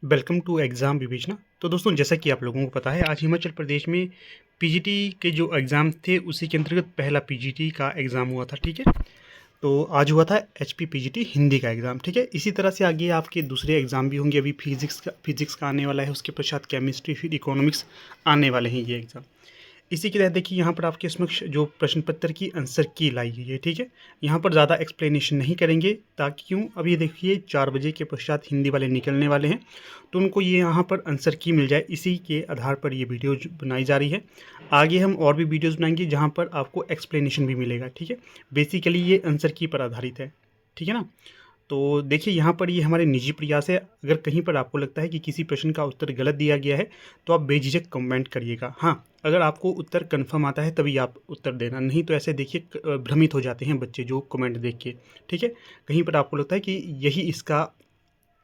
Welcome to exam विवेचना। तो दोस्तों, जैसा कि आप लोगों को पता है, आज हिमाचल प्रदेश में पीजीटी के जो एग्ज़ाम थे उसी के अंतर्गत पहला पीजीटी का एग्ज़ाम हुआ था। ठीक है, तो आज हुआ था एचपी पीजीटी हिंदी का एग्ज़ाम। ठीक है, इसी तरह से आगे आपके दूसरे एग्ज़ाम भी होंगे। अभी फिजिक्स का आने वाला है, उसके पश्चात केमिस्ट्री, फिर इकोनॉमिक्स आने वाले हैं ये एग्ज़ाम। इसी के तहत देखिए, यहाँ पर आपके समक्ष जो प्रश्न पत्र की आंसर की लाई गई है। ठीक है, यहाँ पर ज़्यादा एक्सप्लेनेशन नहीं करेंगे, ताकि क्यों, अभी देखिए 4 बजे के पश्चात हिंदी वाले निकलने वाले हैं, तो उनको ये यहाँ पर आंसर की मिल जाए, इसी के आधार पर ये वीडियो बनाई जा रही है। आगे हम और भी वीडियोज़ बनाएंगे जहाँ पर आपको एक्सप्लेनेशन भी मिलेगा। ठीक है, बेसिकली ये आंसर की पर आधारित है। ठीक है ना। तो देखिए, यहाँ पर ये हमारे निजी प्रयास है। अगर कहीं पर आपको लगता है कि किसी प्रश्न का उत्तर गलत दिया गया है, तो आप बेझिझक कमेंट करिएगा। हाँ, अगर आपको उत्तर कन्फर्म आता है तभी आप उत्तर देना, नहीं तो ऐसे देखिए भ्रमित हो जाते हैं बच्चे जो कमेंट देख के। ठीक है, कहीं पर आपको लगता है कि यही इसका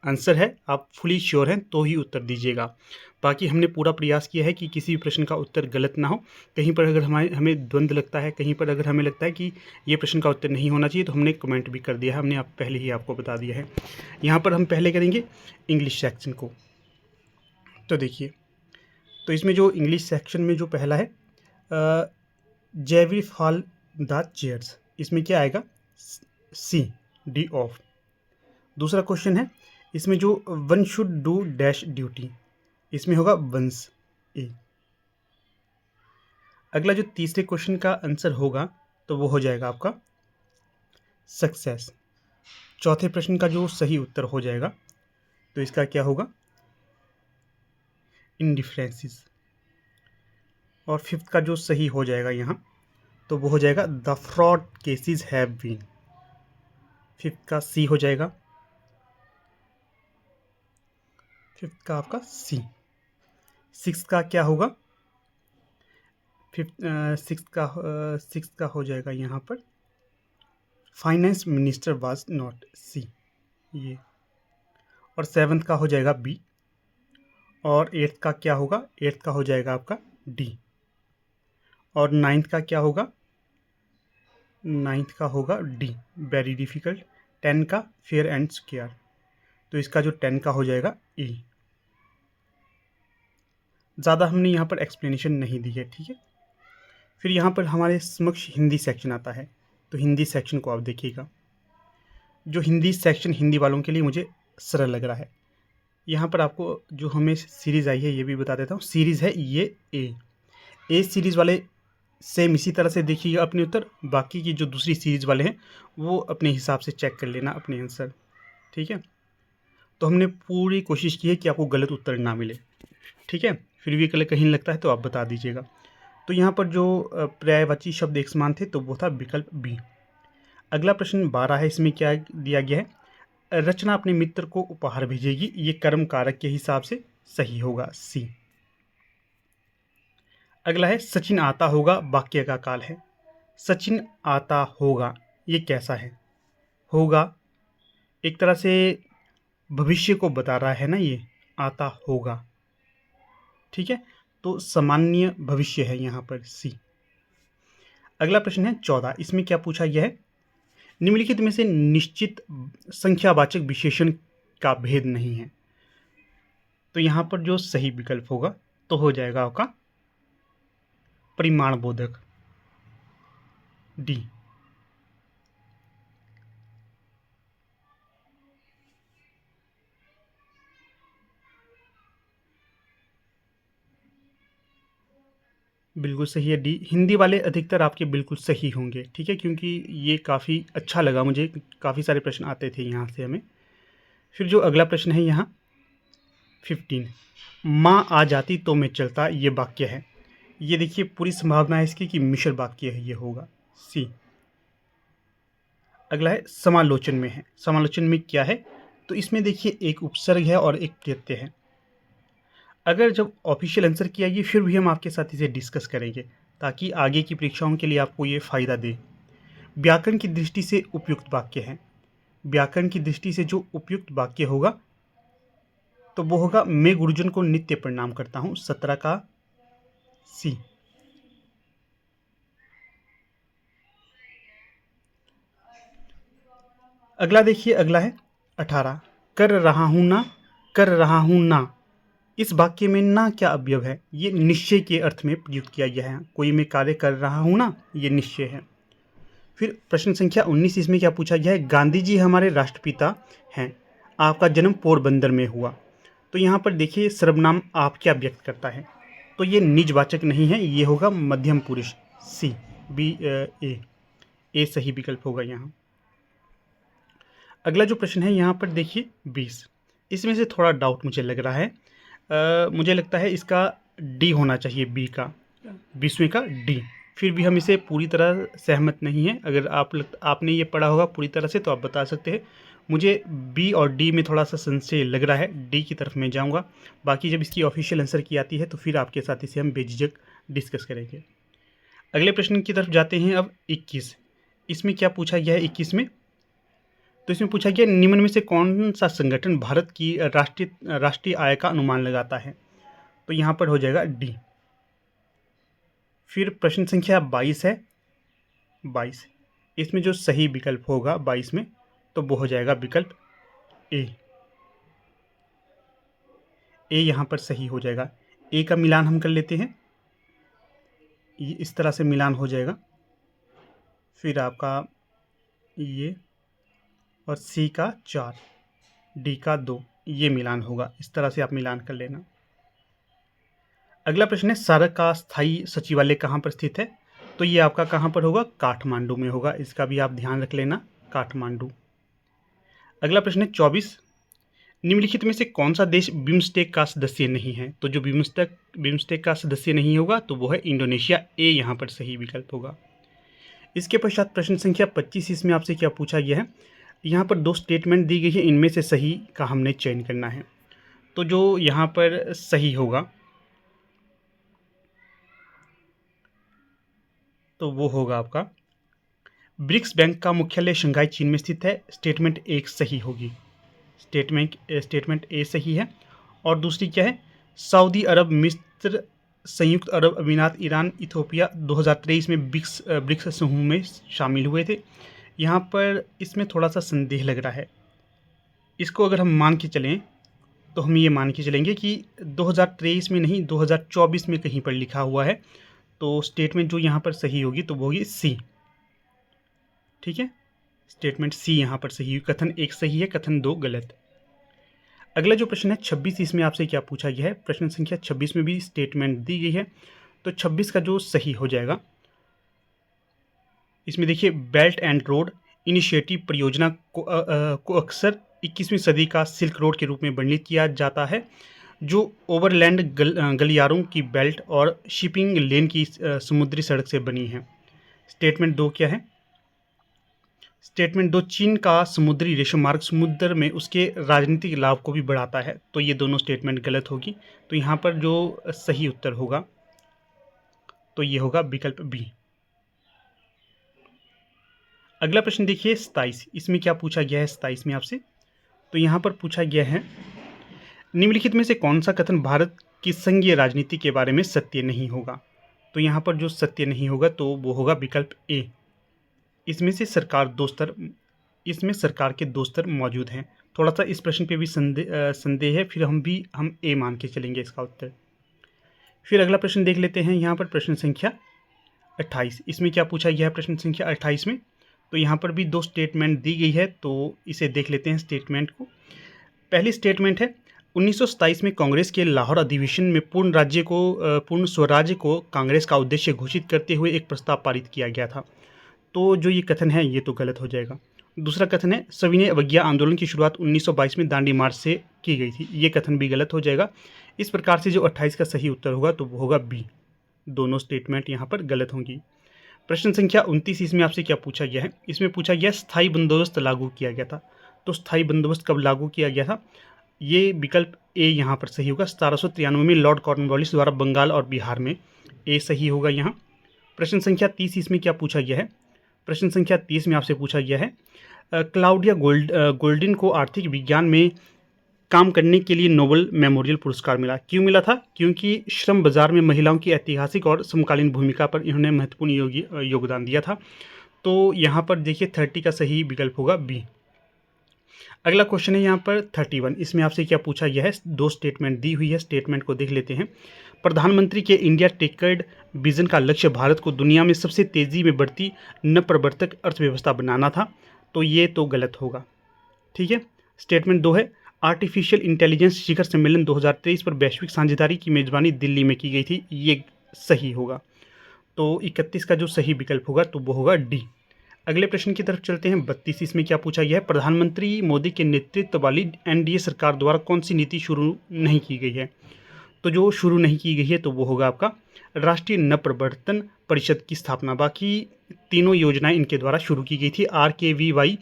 आंसर है, आप फुली श्योर हैं, तो ही उत्तर दीजिएगा। बाकी हमने पूरा प्रयास किया है कि किसी भी प्रश्न का उत्तर गलत ना हो। कहीं पर अगर हमें द्वंद्व लगता है, कहीं पर अगर हमें लगता है कि ये प्रश्न का उत्तर नहीं होना चाहिए, तो हमने कमेंट भी कर दिया है, हमने आप पहले ही आपको बता दिया है। यहाँ पर हम पहले करेंगे इंग्लिश सेक्शन को। तो देखिए, तो इसमें जो इंग्लिश सेक्शन में जो पहला है, जेवी फॉल द चेयर्स, इसमें क्या आएगा? सी, डी ऑफ। दूसरा क्वेश्चन है, इसमें जो one should do dash duty, इसमें होगा वंस, ए। अगला जो तीसरे क्वेश्चन का आंसर होगा, तो वो हो जाएगा आपका सक्सेस। चौथे प्रश्न का जो सही उत्तर हो जाएगा, तो इसका क्या होगा? इंडिफरेंसेस। और फिफ्थ का जो सही हो जाएगा यहाँ, तो वो हो जाएगा the fraud cases have been. Fifth का सी हो जाएगा, फिफ्थ का आपका सी। सिक्स का क्या होगा? सिक्स का हो जाएगा यहाँ पर फाइनेंस मिनिस्टर वाज नॉट, सी, ये। और सेवन्थ का हो जाएगा बी। और एट्थ का क्या होगा? एट्थ का हो जाएगा आपका डी। और नाइन्थ का क्या होगा? नाइन्थ का होगा डी, वेरी डिफिकल्ट। 10 का फेयर एंड स्क्वायर, तो इसका जो 10 का हो जाएगा ई। ज़्यादा हमने यहाँ पर एक्सप्लेनेशन नहीं दी है। ठीक है, फिर यहाँ पर हमारे समक्ष हिंदी सेक्शन आता है, तो हिंदी सेक्शन को आप देखिएगा। जो हिंदी सेक्शन हिंदी वालों के लिए मुझे सरल लग रहा है। यहाँ पर आपको जो हमें सीरीज़ आई है ये भी बता देता हूँ। सीरीज़ है ये ए सीरीज़ वाले सेम इसी तरह से देखिएगा अपने उत्तर। बाकी की जो दूसरी सीरीज़ वाले हैं वो अपने हिसाब से चेक कर लेना अपने आंसर। ठीक है, तो हमने पूरी कोशिश की है कि आपको गलत उत्तर ना मिले। ठीक है, फिर भी कल कहीं लगता है तो आप बता दीजिएगा। तो यहाँ पर जो पर्यायवाची शब्द एक समान थे, तो वो था विकल्प बी। अगला प्रश्न 12 है, इसमें क्या दिया गया है? रचना अपने मित्र को उपहार भेजेगी, ये कर्म कारक के हिसाब से सही होगा, सी। अगला है सचिन आता होगा, वाक्य का काल है। सचिन आता होगा, ये कैसा है? होगा एक तरह से भविष्य को बता रहा है ना, ये आता होगा। ठीक है, तो सामान्य भविष्य है यहाँ पर, सी। अगला प्रश्न है 14, इसमें क्या पूछा गया है? निम्नलिखित में से निश्चित संख्यावाचक विशेषण का भेद नहीं है, तो यहाँ पर जो सही विकल्प होगा, तो हो जाएगा आपका परिमाण बोधक, डी। बिल्कुल सही है, डी। हिंदी वाले अधिकतर आपके बिल्कुल सही होंगे। ठीक है, क्योंकि ये काफ़ी अच्छा लगा मुझे, काफ़ी सारे प्रश्न आते थे यहाँ से हमें। फिर जो अगला प्रश्न है यहाँ 15, माँ आ जाती तो मैं चलता, ये वाक्य है। ये देखिए पूरी संभावना है इसकी कि मिश्र वाक्य है, ये होगा, सी। अगला है समालोचन में है। समालोचन में क्या है? तो इसमें देखिए एक उपसर्ग है और एक प्रत्यय है। अगर जब ऑफिशियल आंसर की आएगी फिर भी हम आपके साथ इसे डिस्कस करेंगे, ताकि आगे की परीक्षाओं के लिए आपको ये फ़ायदा दे। व्याकरण की दृष्टि से उपयुक्त वाक्य है। व्याकरण की दृष्टि से जो उपयुक्त वाक्य होगा, तो वो होगा मैं गुरुजन को नित्य प्रणाम करता हूँ, 17 का सी। अगला देखिए, अगला है 18, कर रहा हूँ ना कर रहा हूँ ना, इस वाक्य में ना क्या अवयव है? ये निश्चय के अर्थ में प्रयुक्त किया गया है। कोई मैं कार्य कर रहा हूँ ना, ये निश्चय है। फिर प्रश्न संख्या 19, इसमें क्या पूछा गया है? गांधी जी हमारे राष्ट्रपिता हैं, आपका जन्म पोरबंदर में हुआ। तो यहाँ पर देखिए सर्वनाम आप क्या व्यक्त करता है, तो ये निजवाचक नहीं है, ये होगा मध्यम पुरुष। सी बी ए सही विकल्प होगा यहाँ। अगला जो प्रश्न है यहाँ पर देखिए 20, इसमें से थोड़ा डाउट मुझे लग रहा है। मुझे लगता है इसका डी होना चाहिए, बी का, 20वें का डी। फिर भी हम इसे पूरी तरह सहमत नहीं हैं। अगर आपने ये पढ़ा होगा पूरी तरह से तो आप बता सकते हैं। मुझे बी और डी में थोड़ा सा संशय लग रहा है, डी की तरफ मैं जाऊंगा। बाकी जब इसकी ऑफिशियल आंसर की आती है तो फिर आपके साथ इसे हम बेझिझक डिस्कस करेंगे। अगले प्रश्न की तरफ जाते हैं अब 21। इसमें क्या पूछा गया है 21 में? तो इसमें पूछा गया निम्न में से कौन सा संगठन भारत की राष्ट्रीय आय का अनुमान लगाता है? तो यहाँ पर हो जाएगा डी। फिर प्रश्न संख्या 22 है, 22, इसमें जो सही विकल्प होगा 22 में, तो वो हो जाएगा विकल्प ए। यहाँ पर सही हो जाएगा। ए का मिलान हम कर लेते हैं, ये इस तरह से मिलान हो जाएगा। फिर आपका ये और सी का 4, डी का 2, ये मिलान होगा। इस तरह से आप मिलान कर लेना। अगला प्रश्न है सार्क का स्थायी सचिवालय कहाँ पर स्थित है? तो ये आपका कहाँ पर होगा? काठमांडू में होगा। इसका भी आप ध्यान रख लेना, काठमांडू। अगला प्रश्न है 24, निम्नलिखित में से कौन सा देश बिम्स्टेक का सदस्य नहीं है? तो जो बिम्स्टेक का सदस्य नहीं होगा तो वो है इंडोनेशिया। ए यहाँ पर सही विकल्प होगा। इसके पश्चात प्रश्न संख्या 25, इसमें आपसे क्या पूछा गया है? यहाँ पर 2 स्टेटमेंट दी गई है, इनमें से सही का हमने चयन करना है। तो जो यहाँ पर सही होगा तो वो होगा आपका ब्रिक्स बैंक का मुख्यालय शंघाई चीन में स्थित है। स्टेटमेंट 1 सही होगी। स्टेटमेंट ए सही है। और दूसरी क्या है? सऊदी अरब, मिस्र, संयुक्त अरब अमीरात, ईरान, इथोपिया 2023 में ब्रिक्स समूह में शामिल हुए थे। यहाँ पर इसमें थोड़ा सा संदेह लग रहा है। इसको अगर हम मान के चलें तो हम ये मान के चलेंगे कि 2023 में नहीं, 2024 में कहीं पर लिखा हुआ है। तो स्टेटमेंट जो यहाँ पर सही होगी तो वो होगी सी। ठीक है, स्टेटमेंट सी यहाँ पर सही। कथन 1 सही है, कथन 2 गलत। अगला जो प्रश्न है 26, इसमें आपसे क्या पूछा गया है? प्रश्न संख्या 26 में भी स्टेटमेंट दी गई है, तो 26 का जो सही हो जाएगा, इसमें देखिए बेल्ट एंड रोड इनिशिएटिव परियोजना को अक्सर 21वीं सदी का सिल्क रोड के रूप में वर्णित किया जाता है, जो ओवरलैंड गलियारों की बेल्ट और शिपिंग लेन की समुद्री सड़क से बनी है। स्टेटमेंट 2 क्या है? स्टेटमेंट 2 चीन का समुद्री रेशम मार्ग समुद्र में उसके राजनीतिक लाभ को भी बढ़ाता है। तो ये दोनों स्टेटमेंट गलत होगी। तो यहाँ पर जो सही उत्तर होगा तो ये होगा विकल्प बी। अगला प्रश्न देखिए 27, इसमें क्या पूछा गया है 27 में आपसे? तो यहाँ पर पूछा गया है निम्नलिखित में से कौन सा कथन भारत की संघीय राजनीति के बारे में सत्य नहीं होगा? तो यहाँ पर जो सत्य नहीं होगा तो वो होगा विकल्प ए। इसमें सरकार के 2 स्तर मौजूद हैं। थोड़ा सा इस प्रश्न पे भी संदेह है, फिर हम ए मान के चलेंगे इसका उत्तर। फिर अगला प्रश्न देख लेते हैं, यहाँ पर प्रश्न संख्या 28, इसमें क्या पूछा गया है प्रश्न संख्या 28 में? तो यहाँ पर भी 2 स्टेटमेंट दी गई है, तो इसे देख लेते हैं स्टेटमेंट को। पहली स्टेटमेंट है 1927 में कांग्रेस के लाहौर अधिवेशन में पूर्ण स्वराज्य को कांग्रेस का उद्देश्य घोषित करते हुए एक प्रस्ताव पारित किया गया था। तो जो ये कथन है ये तो गलत हो जाएगा। दूसरा कथन है सविनय अवज्ञा आंदोलन की शुरुआत 1922 में दांडी मार्च से की गई थी। ये कथन भी गलत हो जाएगा। इस प्रकार से जो 28 का सही उत्तर होगा तो वो होगा बी। दोनों स्टेटमेंट यहाँ पर गलत होंगी। प्रश्न संख्या 29, इसमें आपसे क्या पूछा गया है? इसमें पूछा गया स्थायी बंदोबस्त लागू किया गया था। तो स्थायी बंदोबस्त कब लागू किया गया था? ये विकल्प ए यहाँ पर सही होगा। 1793 में लॉर्ड कॉर्नवालिस द्वारा बंगाल और बिहार में। ए सही होगा यहाँ। प्रश्न संख्या 30, इसमें क्या पूछा गया है? प्रश्न संख्या 30 में आपसे पूछा गया है क्लाउडिया गोल्डिन को आर्थिक विज्ञान में काम करने के लिए नोबेल मेमोरियल पुरस्कार मिला। क्यों मिला था? क्योंकि श्रम बाजार में महिलाओं की ऐतिहासिक और समकालीन भूमिका पर इन्होंने महत्वपूर्ण योगदान दिया था। तो यहाँ पर देखिए 30 का सही विकल्प होगा बी। अगला क्वेश्चन है यहाँ पर 31। इसमें आपसे क्या पूछा गया है, दो स्टेटमेंट दी हुई है, स्टेटमेंट को देख लेते हैं। प्रधानमंत्री के इंडिया टेक्ड विजन का लक्ष्य भारत को दुनिया में सबसे तेज़ी में बढ़ती नवप्रवर्तक अर्थव्यवस्था बनाना था, तो ये तो गलत होगा। ठीक है। स्टेटमेंट 2 है, आर्टिफिशियल इंटेलिजेंस शिखर सम्मेलन 2023 पर वैश्विक साझेदारी की मेजबानी दिल्ली में की गई थी, ये सही होगा। तो 31 का जो सही विकल्प होगा तो वो होगा डी। अगले प्रश्न की तरफ चलते हैं। 32। इसमें क्या पूछा गया है, प्रधानमंत्री मोदी के नेतृत्व वाली एनडीए सरकार द्वारा कौन सी नीति शुरू नहीं की गई है, तो जो शुरू नहीं की गई है तो वो होगा आपका राष्ट्रीय नवप्रवर्तन परिषद की स्थापना। बाकी तीनों योजनाएं इनके द्वारा शुरू की गई थी, RKVY,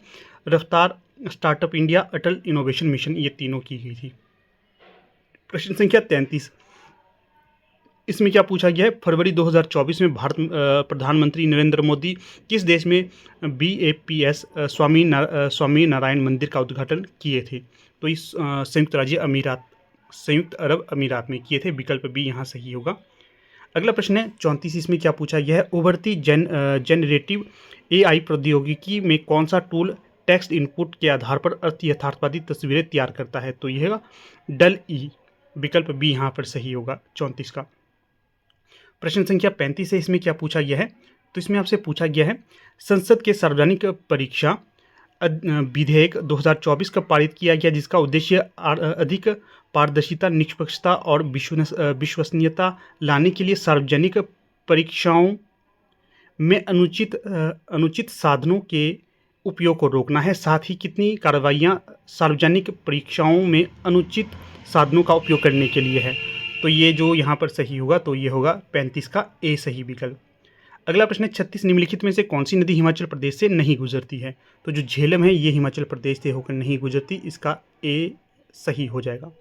रफ्तार, स्टार्टअप इंडिया, अटल इनोवेशन मिशन, ये तीनों की गई थी। प्रश्न संख्या 33। इसमें क्या पूछा गया है, फरवरी 2024 में भारत प्रधानमंत्री नरेंद्र मोदी किस देश में BAPS स्वामी नारायण मंदिर का उद्घाटन किए थे, तो इस संयुक्त अरब अमीरात में किए थे, विकल्प बी यहाँ सही होगा। अगला प्रश्न है 34। इसमें क्या पूछा गया है, उभरती जनरेटिव AI प्रौद्योगिकी में कौन सा टूल टेक्स्ट इनपुट के आधार पर यथार्थवादी तस्वीरें तैयार करता है, तो यह DALL-E, विकल्प बी यहाँ पर सही होगा 34 का। प्रश्न संख्या 35 है। इसमें क्या पूछा गया है, तो इसमें आपसे पूछा गया है, संसद के सार्वजनिक परीक्षा विधेयक 2024 का पारित किया गया, जिसका उद्देश्य अधिक पारदर्शिता, निष्पक्षता और विश्वसनीयता लाने के लिए सार्वजनिक परीक्षाओं में अनुचित साधनों के उपयोग को रोकना है। साथ ही कितनी कार्रवाइयाँ सार्वजनिक परीक्षाओं में अनुचित साधनों का उपयोग करने के लिए है, तो ये जो यहाँ पर सही होगा तो ये होगा 35 का ए सही विकल्प। अगला प्रश्न है 36। निम्नलिखित में से कौन सी नदी हिमाचल प्रदेश से नहीं गुजरती है, तो जो झेलम है ये हिमाचल प्रदेश से होकर नहीं गुजरती, इसका ए सही हो जाएगा।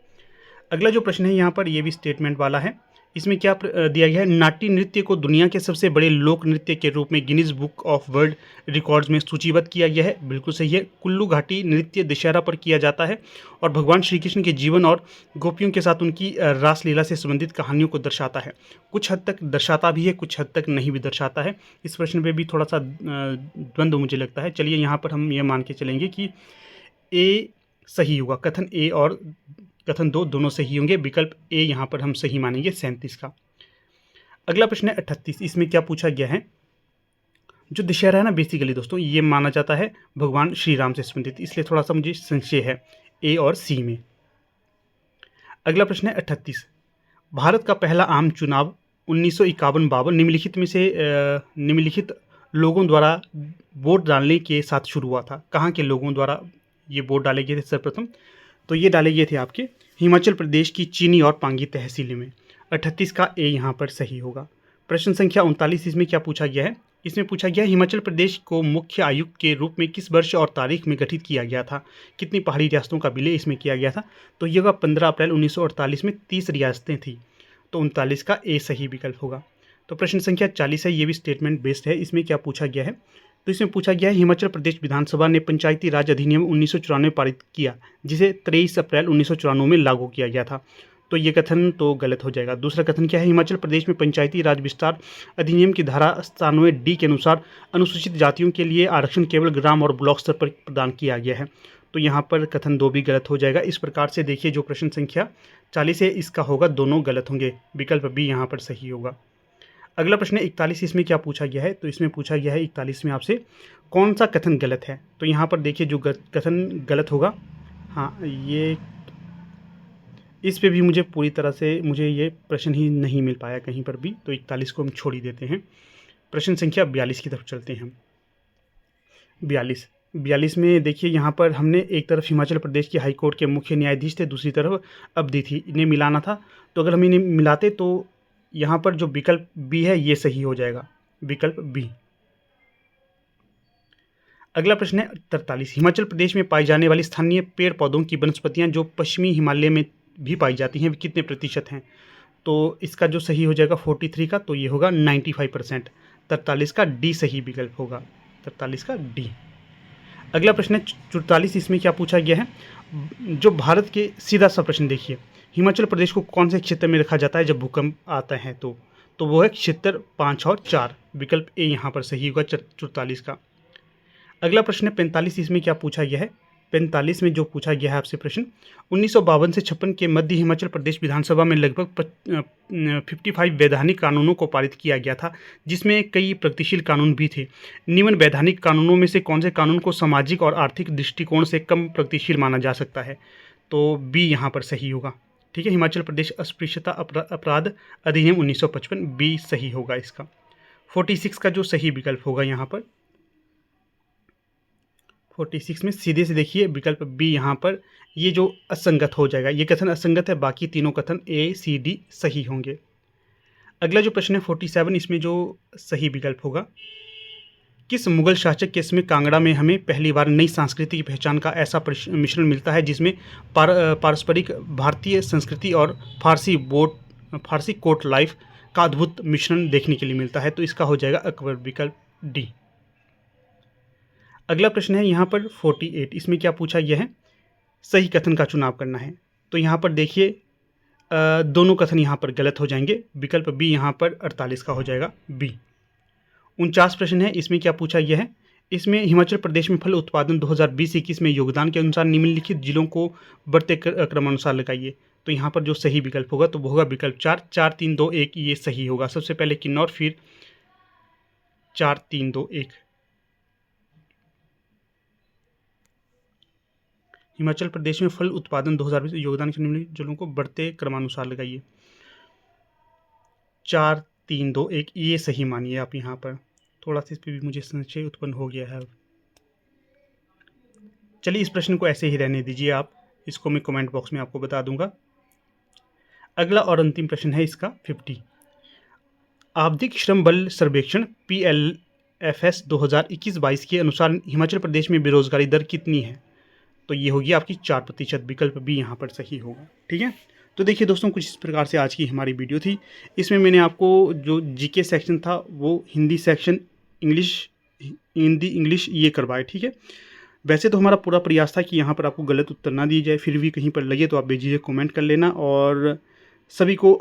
अगला जो प्रश्न है यहाँ पर ये भी स्टेटमेंट वाला है। इसमें क्या दिया गया है, नाट्य नृत्य को दुनिया के सबसे बड़े लोक नृत्य के रूप में Guinness book of world records में सूचीबद्ध किया गया है, बिल्कुल सही है। कुल्लू घाटी नृत्य दशहरा पर किया जाता है और भगवान श्री कृष्ण के जीवन और गोपियों के साथ उनकी रासलीला से संबंधित कहानियों को दर्शाता है। कुछ हद तक दर्शाता भी है, कुछ हद तक नहीं भी दर्शाता है। इस प्रश्न पर भी थोड़ा सा द्वंद्व मुझे लगता है। चलिए यहाँ पर हम ये मान के चलेंगे कि ए सही होगा, कथन ए और कथन 2 दोनों सही होंगे, विकल्प ए यहाँ पर हम सही मानेंगे 37 का। अगला प्रश्न है 38। इसमें क्या पूछा गया है, जो दशहरा है ना बेसिकली दोस्तों ये माना जाता है भगवान श्री राम से संबंधित, इसलिए थोड़ा सा मुझे संशय है ए और सी में। अगला प्रश्न है 38। भारत का पहला आम चुनाव 1951-52 निम्नलिखित लोगों द्वारा वोट डालने के साथ शुरू हुआ था। कहाँ के लोगों द्वारा ये वोट डाले गए थे सर्वप्रथम, तो ये डाले गए थे आपके हिमाचल प्रदेश की चीनी और पांगी तहसील में। 38 का ए यहाँ पर सही होगा। प्रश्न संख्या 39। इसमें क्या पूछा गया है, इसमें पूछा गया हिमाचल प्रदेश को मुख्य आयुक्त के रूप में किस वर्ष और तारीख में गठित किया गया था, कितनी पहाड़ी रियासतों का विलय इसमें किया गया था, तो ये 15 अप्रैल 1948 में 30 रियासतें थी, तो 39 का ए सही विकल्प होगा। तो प्रश्न संख्या 40 है, ये भी स्टेटमेंट बेस्ड है। इसमें क्या पूछा गया है, तो इसमें पूछा गया है हिमाचल प्रदेश विधानसभा ने पंचायती राज अधिनियम 1994 पारित किया, जिसे 23 अप्रैल 1994 में लागू किया गया था, तो ये कथन तो गलत हो जाएगा। दूसरा कथन क्या है, हिमाचल प्रदेश में पंचायती राज विस्तार अधिनियम की धारा 97D के अनुसार अनुसूचित जातियों के लिए आरक्षण केवल ग्राम और ब्लॉक स्तर पर प्रदान किया गया है, तो यहाँ पर कथन 2 भी गलत हो जाएगा। इस प्रकार से देखिए जो प्रश्न संख्या 40 है इसका होगा दोनों गलत होंगे, विकल्प बी यहाँ पर सही होगा। अगला प्रश्न है 41। इसमें क्या पूछा गया है, तो इसमें पूछा गया है 41 में आपसे कौन सा कथन गलत है, तो यहाँ पर देखिए जो कथन गलत होगा, हाँ ये इस पे भी मुझे पूरी तरह से मुझे ये प्रश्न ही नहीं मिल पाया कहीं पर भी, तो 41 को हम छोड़ ही देते हैं। प्रश्न संख्या 42 की तरफ चलते हैं। 42 में देखिए यहाँ पर हमने एक तरफ हिमाचल प्रदेश के हाईकोर्ट के मुख्य न्यायाधीश थे, दूसरी तरफ अवधि थी, इन्हें मिलाना था, तो अगर हम इन्हें मिलाते तो यहाँ पर जो विकल्प बी है ये सही हो जाएगा, विकल्प बी। अगला प्रश्न है 43। हिमाचल प्रदेश में पाई जाने वाली स्थानीय पेड़ पौधों की वनस्पतियाँ जो पश्चिमी हिमालय में भी पाई जाती हैं कितने प्रतिशत हैं, तो इसका जो सही हो जाएगा 43 का, तो ये होगा 95%। 43 का डी सही विकल्प होगा, 43 का डी। अगला प्रश्न है 44। इसमें क्या पूछा गया है, जो भारत के सीधा सा प्रश्न देखिए, हिमाचल प्रदेश को कौन से क्षेत्र में रखा जाता है जब भूकंप आता है, तो वो है क्षेत्र 5 और 4, विकल्प ए यहाँ पर सही होगा 44 का। अगला प्रश्न है 45। इसमें क्या पूछा गया है, 45 में जो पूछा गया है आपसे प्रश्न, 1952 से 56 के मध्य हिमाचल प्रदेश विधानसभा में लगभग 55 वैधानिक कानूनों को पारित किया गया था, जिसमें कई प्रगतिशील कानून भी थे। निम्न वैधानिक कानूनों में से कौन से कानून को सामाजिक और आर्थिक दृष्टिकोण से कम प्रगतिशील माना जा सकता है? तो बी यहाँ पर सही होगा। ठीक है, हिमाचल प्रदेश अस्पृश्यता अपराध अधिनियम 1955, बी सही होगा इसका। 46 का जो सही विकल्प होगा यहाँ पर, 46 में सीधे से देखिए विकल्प बी यहाँ पर, ये जो असंगत हो जाएगा, ये कथन असंगत है, बाकी तीनों कथन ए सी डी सही होंगे। अगला जो प्रश्न है 47, इसमें जो सही विकल्प होगा, किस मुगल शासक के समय कांगड़ा में हमें पहली बार नई सांस्कृतिक पहचान का ऐसा मिश्रण मिलता है जिसमें पारस्परिक भारतीय संस्कृति और फारसी कोर्ट लाइफ का अद्भुत मिश्रण देखने के लिए मिलता है? तो इसका हो जाएगा अकबर, विकल्प डी। अगला प्रश्न है यहाँ पर 48, इसमें क्या पूछा गया है, सही कथन का चुनाव करना है। तो यहाँ पर देखिए दोनों कथन यहाँ पर गलत हो जाएंगे, विकल्प बी यहाँ पर 48 का हो जाएगा बी। 49 प्रश्न है, इसमें क्या पूछा गया है, इसमें हिमाचल प्रदेश में फल उत्पादन 2020-21 में योगदान के अनुसार निम्नलिखित जिलों को बढ़ते क्रमानुसार लगाइए। तो यहाँ पर जो सही विकल्प होगा तो वो होगा विकल्प 4, 4 3 2 1, ये सही होगा। सबसे पहले किन्नौर, फिर 4 3 2 1। हिमाचल प्रदेश में फल उत्पादन 2020 योगदान के निम्नलिखित जिलों को बढ़ते क्रमानुसार लगाइए, 4 3 2 1, ये सही मानिए आप। यहाँ पर थोड़ा सा इस पर भी मुझे संशय उत्पन्न हो गया है। चलिए इस प्रश्न को ऐसे ही रहने दीजिए आप, इसको मैं कमेंट बॉक्स में आपको बता दूंगा। अगला और अंतिम प्रश्न है इसका 50, आवधिक श्रम बल सर्वेक्षण PLFS 2021-22 के अनुसार हिमाचल प्रदेश में बेरोजगारी दर कितनी है? तो ये होगी आपकी 4%, विकल्प बी यहाँ पर सही होगा। ठीक है, तो देखिए दोस्तों, कुछ इस प्रकार से आज की हमारी वीडियो थी। इसमें मैंने आपको जो जीके सेक्शन था वो हिंदी सेक्शन, हिंदी इंग्लिश ये करवाए। ठीक है, वैसे तो हमारा पूरा प्रयास था कि यहाँ पर आपको गलत उत्तर ना दिए जाए, फिर भी कहीं पर लगे तो आप बेझिझक कमेंट कर लेना, और सभी को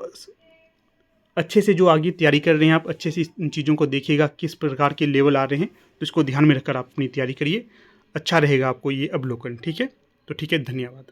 अच्छे से जो आगे तैयारी कर रहे हैं आप अच्छे से इन चीज़ों को देखिएगा, किस प्रकार के लेवल आ रहे हैं, तो इसको ध्यान में रखकर आप अपनी तैयारी करिए, अच्छा रहेगा आपको ये अवलोकन। ठीक है, तो ठीक है, धन्यवाद।